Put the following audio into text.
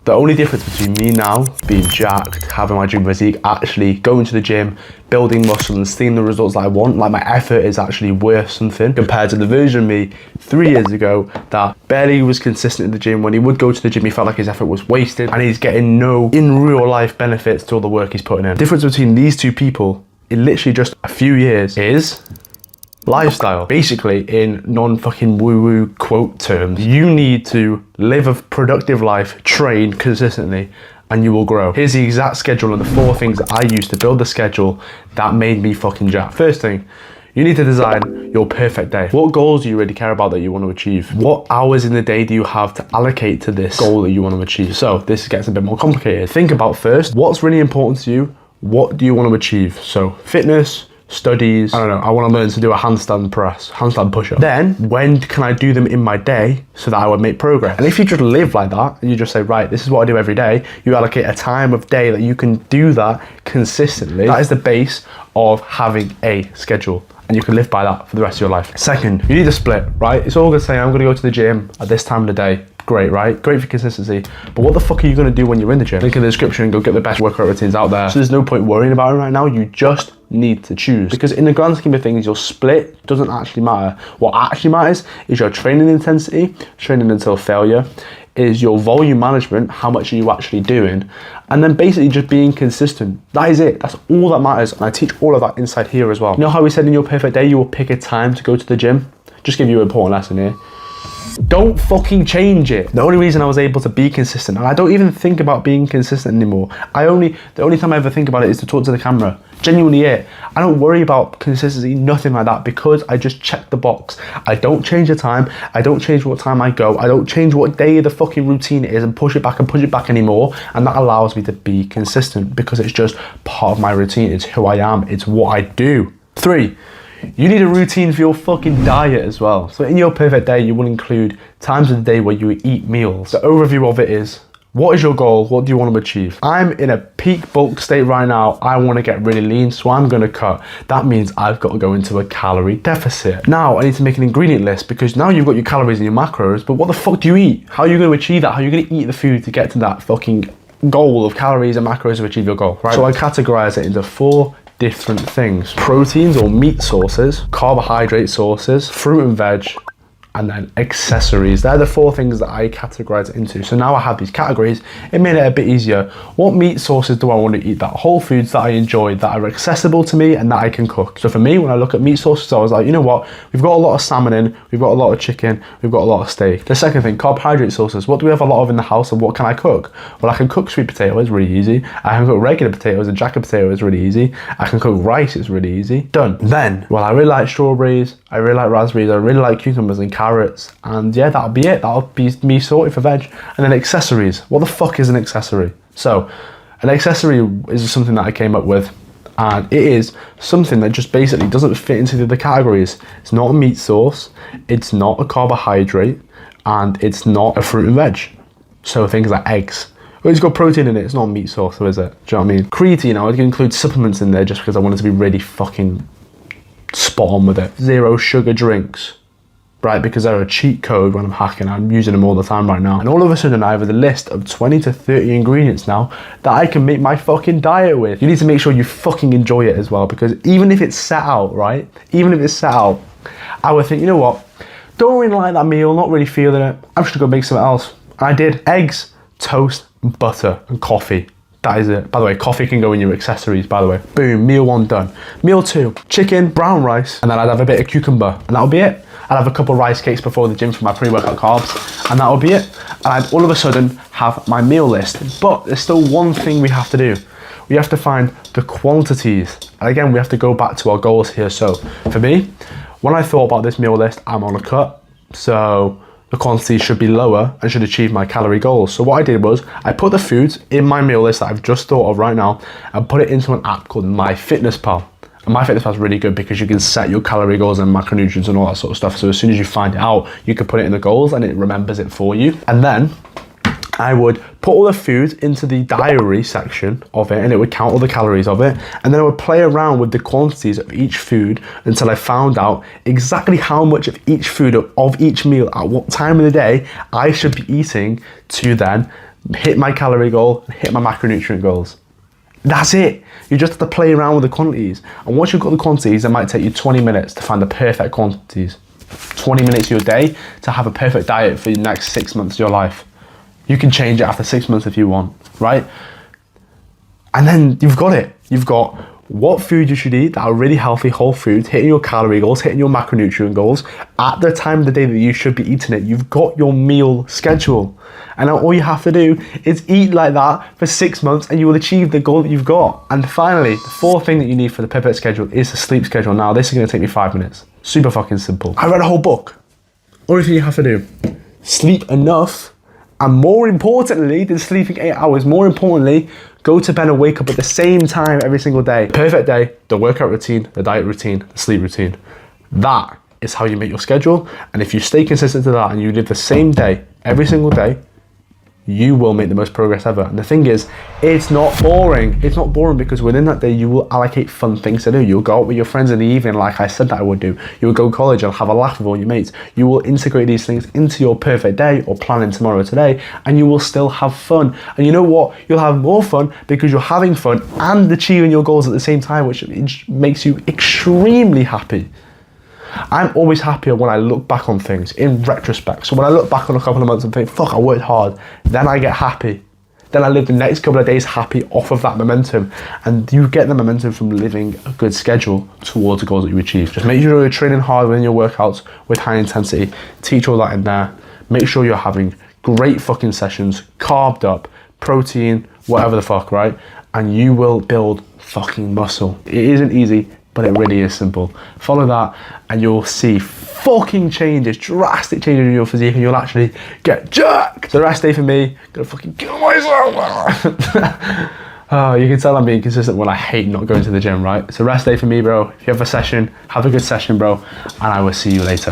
The only difference between me now, being jacked, having my dream physique, actually going to the gym, building muscle and seeing the results that I want, like my effort is actually worth something compared to the version of me 3 years ago that barely was consistent in the gym. When he would go to the gym, he felt like his effort was wasted and he's getting no in real life benefits to all the work he's putting in. The difference between these two people in literally just a few years is lifestyle. Basically, in non-fucking woo-woo quote terms, you need to live a productive life, train consistently, and you will grow. Here's the exact schedule and the 4 things that I used to build the schedule that made me fucking jacked. First thing, you need to design your perfect day. What goals do you really care about that you want to achieve? What hours in the day do you have to allocate to this goal that you want to achieve? So this gets a bit more complicated. Think about first, what's really important to you? What do you want to achieve? So fitness, studies, I don't know, I want to learn to do a handstand press, handstand push-up. Then, when can I do them in my day so that I would make progress? And if you just live like that, and you just say, right, this is what I do every day, you allocate a time of day that you can do that consistently, that is the base of having a schedule. And you can live by that for the rest of your life. Second, you need a split, right? It's all good saying, I'm going to go to the gym at this time of the day. Great, right? Great for consistency. But what the fuck are you going to do when you're in the gym? Link in the description and go get the best workout routines out there. So there's no point worrying about it right now. You just need to choose. Because in the grand scheme of things, your split doesn't actually matter. What actually matters is your training intensity, training until failure, is your volume management, how much are you actually doing, and then basically just being consistent. That is it. That's all that matters. And I teach all of that inside here as well. You know how we said in your perfect day, you will pick a time to go to the gym? Just give you an important lesson here. Don't fucking change it. The only reason I was able to be consistent, and I don't even think about being consistent anymore. The only time I ever think about it is to talk to the camera. Genuinely it. I don't worry about consistency, nothing like that, because I just check the box. I don't change the time. I don't change what time I go. I don't change what day of the fucking routine it is and push it back anymore. And that allows me to be consistent because it's just part of my routine. It's who I am. It's what I do. 3. You need a routine for your fucking diet as well. So in your perfect day, you will include times of the day where you eat meals. The overview of it is, what is your goal? What do you want to achieve? I'm in a peak bulk state right now. I want to get really lean, so I'm going to cut. That means I've got to go into a calorie deficit. Now I need to make an ingredient list because now you've got your calories and your macros, but what the fuck do you eat? How are you going to achieve that? How are you going to eat the food to get to that fucking goal of calories and macros to achieve your goal, right? So I categorize it into 4 different things: proteins or meat sources, carbohydrate sources, fruit and veg, and then accessories. They're the 4 things that I categorize it into. So now I have these categories, it made it a bit easier. What meat sources do I want to eat? That whole foods that I enjoy, that are accessible to me and that I can cook. So for me, when I look at meat sources, I was like, you know what? We've got a lot of salmon in, we've got a lot of chicken, we've got a lot of steak. The second thing, carbohydrate sources. What do we have a lot of in the house and what can I cook? Well, I can cook sweet potato, it's really easy. I can cook regular potatoes, a jacket potato is really easy. I can cook rice, it's really easy. Done. Then, well, I really like strawberries, I really like raspberries, I really like cucumbers and carrots, and yeah, that'll be it. That'll be me sorted for veg. And then accessories. What the fuck is an accessory? So, an accessory is something that I came up with, and it is something that just basically doesn't fit into the other categories. It's not a meat source, it's not a carbohydrate, and it's not a fruit and veg. So things like eggs. Well, it's got protein in it, it's not a meat source, so is it? Do you know what I mean? Creatine, I would include supplements in there just because I wanted to be really fucking spot on with it. 0 sugar drinks, right? Because they're a cheat code when I'm hacking. I'm using them all the time right now. And all of a sudden I have a list of 20 to 30 ingredients now that I can make my fucking diet with. You need to make sure you fucking enjoy it as well, because even if it's set out, right? Even if it's set out, I would think, you know what? Don't really like that meal, not really feeling it. I'm just gonna go make something else. And I did. Eggs, toast, butter, and coffee. That is it. By the way, coffee can go in your accessories, by the way. Boom, meal 1 done. Meal 2, chicken, brown rice, and then I'd have a bit of cucumber, and that'll be it. I'd have a couple of rice cakes before the gym for my pre-workout carbs, and that'll be it. And I'd all of a sudden have my meal list. But there's still one thing we have to do. We have to find the quantities. And again, we have to go back to our goals here. So for me, when I thought about this meal list, I'm on a cut. So the quantity should be lower and should achieve my calorie goals. So what I did was I put the foods in my meal list that I've just thought of right now and put it into an app called MyFitnessPal. And MyFitnessPal is really good because you can set your calorie goals and macronutrients and all that sort of stuff. So as soon as you find it out, you can put it in the goals and it remembers it for you. And then I would put all the foods into the diary section of it and it would count all the calories of it. And then I would play around with the quantities of each food until I found out exactly how much of each food of each meal at what time of the day I should be eating to then hit my calorie goal, and hit my macronutrient goals. That's it. You just have to play around with the quantities. And once you've got the quantities, it might take you 20 minutes to find the perfect quantities. 20 minutes of your day to have a perfect diet for the next 6 months of your life. You can change it after 6 months if you want, right? And then you've got it. You've got what food you should eat that are really healthy, whole foods, hitting your calorie goals, hitting your macronutrient goals at the time of the day that you should be eating it. You've got your meal schedule. And now all you have to do is eat like that for 6 months and you will achieve the goal that you've got. And finally, the fourth thing that you need for the perfect schedule is the sleep schedule. Now, this is going to take me 5 minutes. Super fucking simple. I read a whole book. Only thing you have to do, sleep enough, and more importantly than sleeping 8 hours, more importantly, go to bed and wake up at the same time every single day. Perfect day, the workout routine, the diet routine, the sleep routine. That is how you make your schedule. And if you stay consistent to that and you live the same day every single day, you will make the most progress ever. And the thing is, it's not boring. It's not boring because within that day, you will allocate fun things to do. You'll go out with your friends in the evening like I said that I would do. You will go to college and have a laugh with all your mates. You will integrate these things into your perfect day or planning tomorrow today, and you will still have fun. And you know what? You'll have more fun because you're having fun and achieving your goals at the same time, which makes you extremely happy. I'm always happier when I look back on things in retrospect. So when I look back on a couple of months and think, fuck, I worked hard, then I get happy. Then I live the next couple of days happy off of that momentum. And you get the momentum from living a good schedule towards the goals that you achieve. Just make sure you're training hard within your workouts with high intensity. Teach all that in there. Make sure you're having great fucking sessions, carved up, protein, whatever the fuck, right? And you will build fucking muscle. It isn't easy, but it really is simple. Follow that and you'll see fucking changes, drastic changes in your physique, and you'll actually get jacked. So the rest day for me, gonna fucking kill myself. You can tell I'm being consistent when I hate not going to the gym, right? So rest day for me, bro. If you have a session, have a good session, bro, and I will see you later.